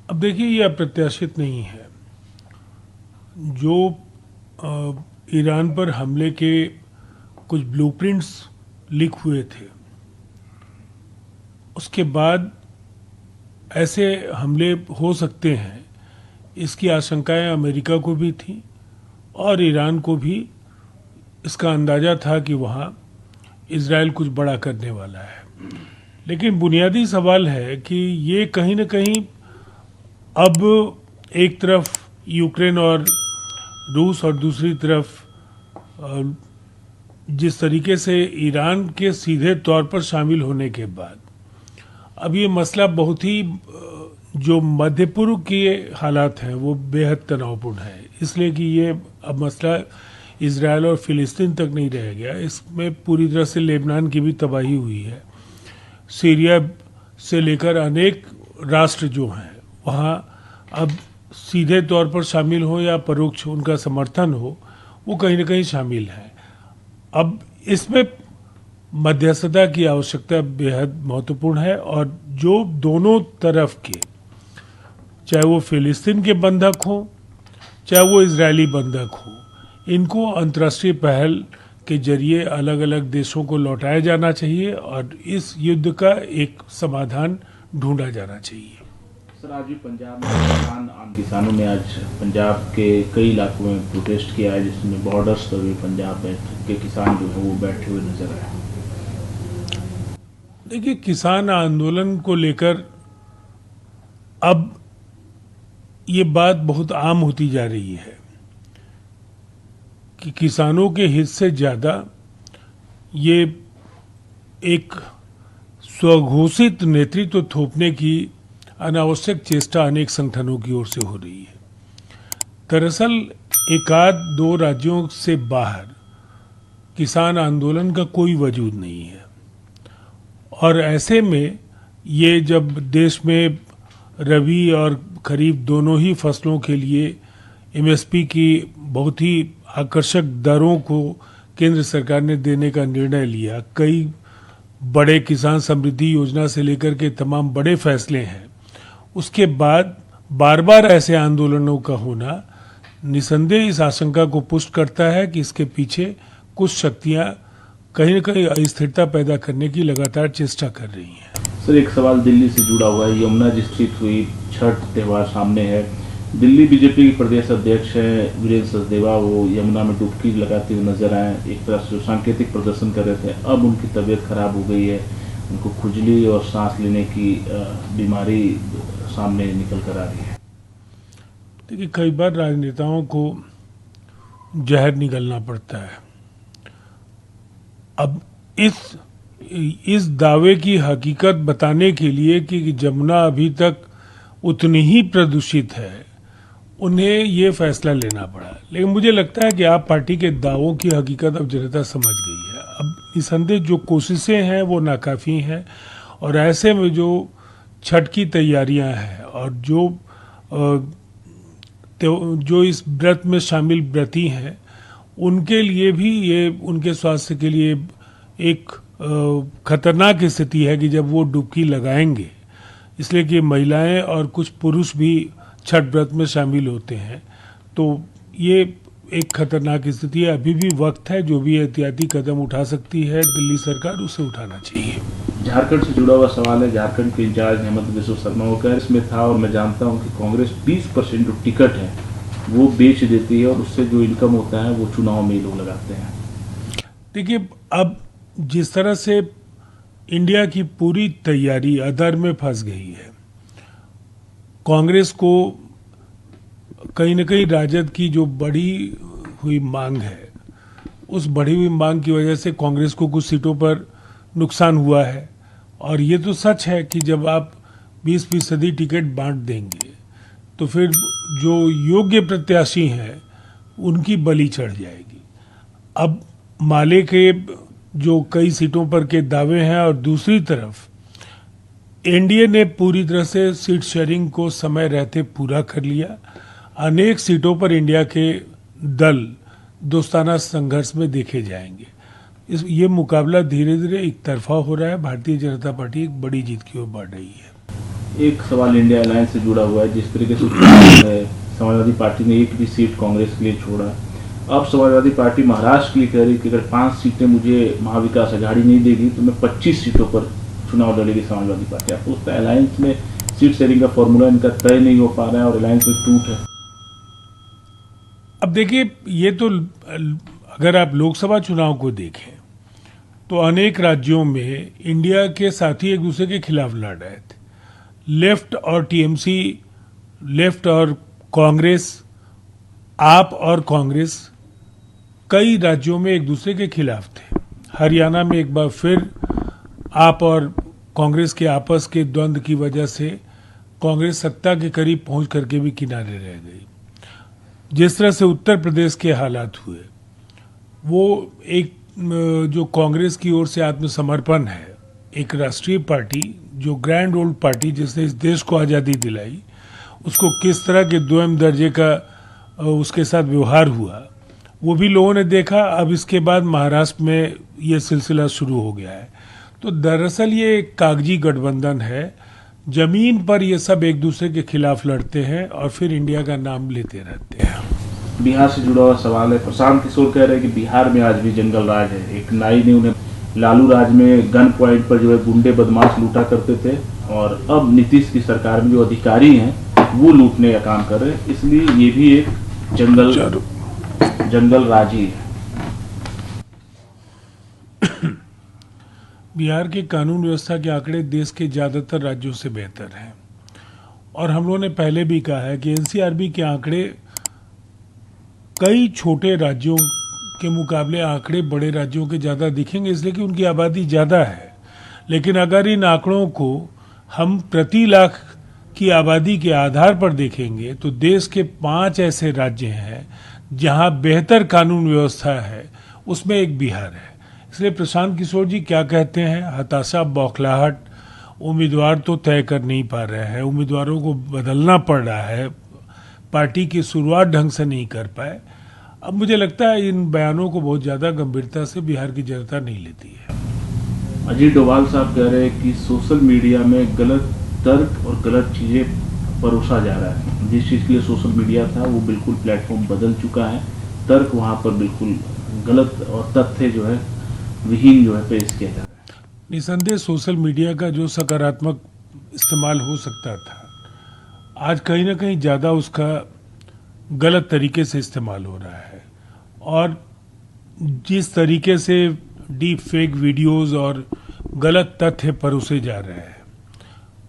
अब देखिए, ये अप्रत्याशित नहीं है। जो ईरान पर हमले के कुछ ब्लूप्रिंट्स लीक हुए थे, उसके बाद ऐसे हमले हो सकते हैं, इसकी आशंकाएं अमेरिका को भी थी और ईरान को भी इसका अंदाज़ा था कि वहाँ इजराइल कुछ बड़ा करने वाला है। लेकिन बुनियादी सवाल है कि ये कहीं ना कहीं अब एक तरफ यूक्रेन और रूस और दूसरी तरफ जिस तरीके से ईरान के सीधे तौर पर शामिल होने के बाद अब ये मसला बहुत ही जो मध्य पूर्व के हालात हैं वो बेहद तनावपूर्ण है, इसलिए कि ये अब मसला इजराइल और फिलिस्तीन तक नहीं रह गया, इसमें पूरी तरह से लेबनान की भी तबाही हुई है। सीरिया से लेकर अनेक राष्ट्र जो हैं वहाँ अब सीधे तौर पर शामिल हो या परोक्ष उनका समर्थन हो, वो कहीं ना कहीं शामिल है। अब इसमें मध्यस्थता की आवश्यकता बेहद महत्वपूर्ण है और जो दोनों तरफ के, चाहे वो फिलिस्तीन के बंधक हों चाहे वो इजरायली बंधक हों, इनको अंतर्राष्ट्रीय पहल के जरिए अलग अलग देशों को लौटाया जाना चाहिए और इस युद्ध का एक समाधान ढूंढा जाना चाहिए। सर, आज भी पंजाब में किसानों ने आज पंजाब के कई इलाकों में प्रोटेस्ट किया है, जिसमें बॉर्डर्स पर भी पंजाब के किसान जो है वो बैठे हुए नजर आए। देखिए, किसान आंदोलन को लेकर अब ये बात बहुत आम होती जा रही है कि किसानों के हित से ज़्यादा ये एक स्वघोषित नेतृत्व थोपने की अनावश्यक चेष्टा अनेक संगठनों की ओर से हो रही है। दरअसल एकाध दो राज्यों से बाहर किसान आंदोलन का कोई वजूद नहीं है और ऐसे में ये जब देश में रबी और खरीफ दोनों ही फसलों के लिए एमएसपी की बहुत ही आकर्षक दरों को केंद्र सरकार ने देने का निर्णय लिया, कई बड़े किसान समृद्धि योजना से लेकर के तमाम बड़े फैसले हैं, उसके बाद बार बार ऐसे आंदोलनों का होना निसंदेह इस आशंका को पुष्ट करता है कि इसके पीछे कुछ शक्तियां कहीं न कहीं अस्थिरता पैदा करने की लगातार चेष्टा कर रही हैं। सर, एक सवाल दिल्ली से जुड़ा हुआ है। यमुना जी स्थित हुई छठ त्यौहार सामने है। दिल्ली बीजेपी के प्रदेश अध्यक्ष हैं वीरेंद्र सचदेवा, वो यमुना में डुबकी लगाते हुए नजर आए। एक तरह से जो सांकेतिक प्रदर्शन कर रहे थे, अब उनकी तबीयत खराब हो गई है, उनको खुजली और सांस लेने की बीमारी सामने निकल कर आ रही है। देखिए, कई बार राजनेताओं को जहर निगलना पड़ता है। अब इस दावे की हकीकत बताने के लिए कि जमुना अभी तक उतनी ही प्रदूषित है, उन्हें ये फैसला लेना पड़ा। लेकिन मुझे लगता है कि आप पार्टी के दावों की हकीकत अब जनता समझ गई है। अब निसंदेह जो कोशिशें हैं वो नाकाफी हैं और ऐसे में जो छठ की तैयारियां हैं और जो इस व्रत में शामिल व्रती हैं, उनके लिए भी ये उनके स्वास्थ्य के लिए एक खतरनाक स्थिति है कि जब वो डुबकी लगाएंगे, इसलिए कि महिलाएं और कुछ पुरुष भी छठ व्रत में शामिल होते हैं, तो ये एक खतरनाक स्थिति है। अभी भी वक्त है, जो भी एहतियाती कदम उठा सकती है दिल्ली सरकार, उसे उठाना चाहिए। झारखंड से जुड़ा हुआ सवाल है। झारखंड के इंचार्ज हेमंत बिस्व शर्मा वो कह इसमें था और मैं जानता हूं कि कांग्रेस 20% जो टिकट है वो बेच देती है और उससे जो इनकम होता है वो चुनाव में लोग लगाते हैं। देखिए, अब जिस तरह से इंडिया की पूरी तैयारी अधर में फंस गई है, कांग्रेस को कहीं न कहीं राजद की जो बढ़ी हुई मांग है, उस बढ़ी हुई मांग की वजह से कांग्रेस को कुछ सीटों पर नुकसान हुआ है। और ये तो सच है कि जब आप 20% टिकट बांट देंगे तो फिर जो योग्य प्रत्याशी हैं उनकी बलि चढ़ जाएगी। अब माले के जो कई सीटों पर के दावे हैं और दूसरी तरफ एनडीए ने पूरी तरह से सीट शेयरिंग को समय रहते पूरा कर लिया। अनेक सीटों पर इंडिया के दल दोस्ताना संघर्ष में देखे जाएंगे। ये मुकाबला धीरे धीरे एक तरफा हो रहा है। भारतीय जनता पार्टी एक बड़ी जीत की ओर बढ़ रही है। एक सवाल इंडिया अलायंस से जुड़ा हुआ है। जिस तरीके से समाजवादी पार्टी ने एक भी सीट कांग्रेस के लिए छोड़ा, अब समाजवादी पार्टी महाराष्ट्र के लिए कह रही कि अगर 5 सीटें मुझे महाविकास आघाड़ी नहीं देगी तो मैं 25 सीटों पर चुनाव लड़ेगी समाजवादी पार्टी। आपको लगता है अलायंस में सीट शेयरिंग का फॉर्मूला इनका तय नहीं हो पा रहा है और अलायंस में टूट है? अब देखिए, ये तो अगर आप लोकसभा चुनाव को देखें तो अनेक राज्यों में इंडिया के साथी एक दूसरे के खिलाफ लड़ रहे थे। लेफ्ट और टीएमसी, लेफ्ट और कांग्रेस, आप और कांग्रेस कई राज्यों में एक दूसरे के खिलाफ थे। हरियाणा में एक बार फिर आप और कांग्रेस के आपस के द्वंद्व की वजह से कांग्रेस सत्ता के करीब पहुंच करके भी किनारे रह गई। जिस तरह से उत्तर प्रदेश के हालात हुए, वो एक जो कांग्रेस की ओर से आत्मसमर्पण है, एक राष्ट्रीय पार्टी जो ग्रैंड ओल्ड पार्टी जिसने इस देश को आज़ादी दिलाई, उसको किस तरह के दोयम दर्जे का उसके साथ व्यवहार हुआ, वो भी लोगों ने देखा। अब इसके बाद महाराष्ट्र में ये सिलसिला शुरू हो गया है। तो दरअसल ये एक कागजी गठबंधन है। जमीन पर ये सब एक दूसरे के खिलाफ लड़ते हैं और फिर इंडिया का नाम लेते रहते हैं। बिहार से जुड़ा हुआ सवाल है। प्रशांत किशोर कह रहे हैं कि बिहार में आज भी जंगल राज है। एक नाई ने उन्हें लालू राज में गन पॉइंट पर जो है गुंडे बदमाश लूटा करते थे और अब नीतीश की सरकार में जो अधिकारी हैं वो लूटने का काम कर रहे हैं। इसलिए ये भी एक जंगल राज ही है। बिहार के कानून व्यवस्था के आंकड़े देश के ज्यादातर राज्यों से बेहतर हैं और हम लोगों ने पहले भी कहा है कि एनसीआरबी के आंकड़े कई छोटे राज्यों के मुकाबले आंकड़े बड़े राज्यों के ज़्यादा दिखेंगे, इसलिए कि उनकी आबादी ज़्यादा है। लेकिन अगर इन आंकड़ों को हम प्रति लाख की आबादी के आधार पर देखेंगे तो देश के 5 ऐसे राज्य हैं जहां बेहतर कानून व्यवस्था है, उसमें एक बिहार है। इसलिए प्रशांत किशोर जी क्या कहते हैं, हताशा, बौखलाहट, उम्मीदवार तो तय कर नहीं पा रहे हैं, उम्मीदवारों को बदलना पड़ रहा है, पार्टी की शुरुआत ढंग से नहीं कर पाए। अब मुझे लगता है इन बयानों को बहुत ज़्यादा गंभीरता से बिहार की जनता नहीं लेती है। अजीत डोभाल साहब कह रहे हैं कि सोशल मीडिया में गलत तर्क और गलत चीज़ें परोसा जा रहा है। जिस चीज़ के लिए सोशल मीडिया था वो बिल्कुल प्लेटफॉर्म बदल चुका है। तर्क वहाँ पर बिल्कुल गलत और तथ्य जो है विहीन जो है पेश किया जा रहा है। निसंदेह सोशल मीडिया का जो सकारात्मक इस्तेमाल हो सकता था, आज कहीं ना कहीं ज़्यादा उसका गलत तरीके से इस्तेमाल हो रहा है। और जिस तरीके से डीप फेक वीडियोस और गलत तथ्य परोसे जा रहे हैं,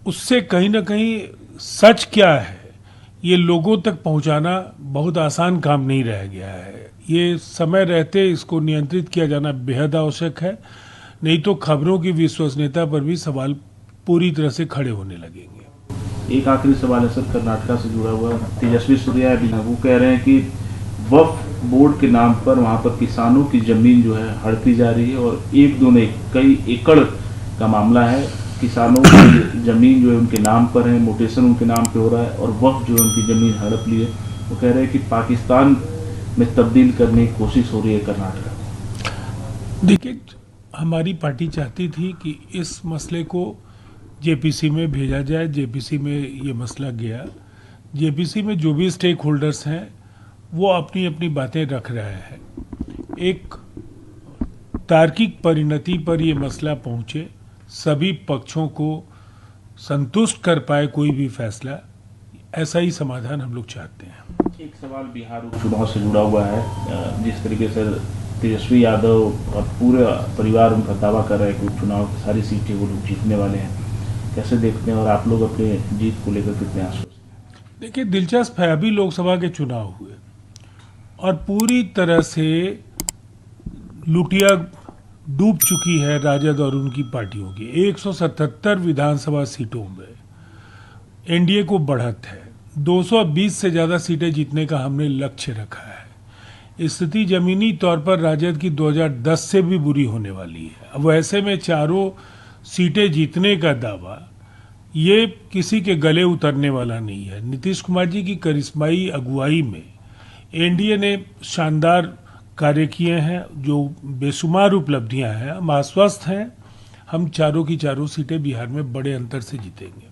उससे कहीं ना कहीं सच क्या है ये लोगों तक पहुंचाना बहुत आसान काम नहीं रह गया है। ये समय रहते इसको नियंत्रित किया जाना बेहद आवश्यक है, नहीं तो खबरों की विश्वसनीयता पर भी सवाल पूरी तरह से खड़े होने लगेंगे। एक आखिरी सवाल है सर, कर्नाटका से जुड़ा हुआ। तेजस्वी सूर्या वो कह रहे हैं कि वक्फ बोर्ड के नाम पर वहाँ पर किसानों की जमीन जो है हड़पी जा रही है और एक दो नहीं कई एकड़ का मामला है। किसानों की जमीन जो है उनके नाम पर है, मोटेशन उनके नाम पे हो रहा है और वक्फ जो है उनकी जमीन हड़प ली है। वो कह रहे हैं कि पाकिस्तान में तब्दील करने की कोशिश हो रही है कर्नाटका। देखिए, हमारी पार्टी चाहती थी कि इस मसले को जेपीसी में भेजा जाए। जेपीसी में ये मसला गया। जेपीसी में जो भी स्टेक होल्डर्स हैं वो अपनी अपनी बातें रख रहे हैं। एक तार्किक परिणति पर ये मसला पहुंचे, सभी पक्षों को संतुष्ट कर पाए कोई भी फैसला, ऐसा ही समाधान हम लोग चाहते हैं। एक सवाल बिहार उपचुनाव से जुड़ा हुआ है। जिस तरीके से तेजस्वी यादव और पूरे परिवार उनका दावा कर रहे हैं कि उपचुनाव की सारी सीटें वो लोग जीतने वाले हैं, कैसे देखते हैं और आप लोग अपने जीत को लेकर कितने आश्वस्त हैं? देखिए, दिलचस्प है, अभी लोकसभा के चुनाव हुए और पूरी तरह से लुटिया डूब चुकी है राजद और उनकी पार्टियों की। 177 विधानसभा सीटों में एनडीए को बढ़त है। 220 से ज़्यादा सीटें जीतने का हमने लक्ष्य रखा है। स्थिति जमीनी तौर पर राजद की 2010 से भी बुरी होने वाली है। अब ऐसे में चारों सीटें जीतने का दावा ये किसी के गले उतरने वाला नहीं है। नीतीश कुमार जी की करिश्माई अगुवाई में एनडीए ने शानदार कार्य किए हैं, जो बेशुमार उपलब्धियां हैं। हम आश्वस्त हैं, हम चारों की चारों सीटें बिहार में बड़े अंतर से जीतेंगे।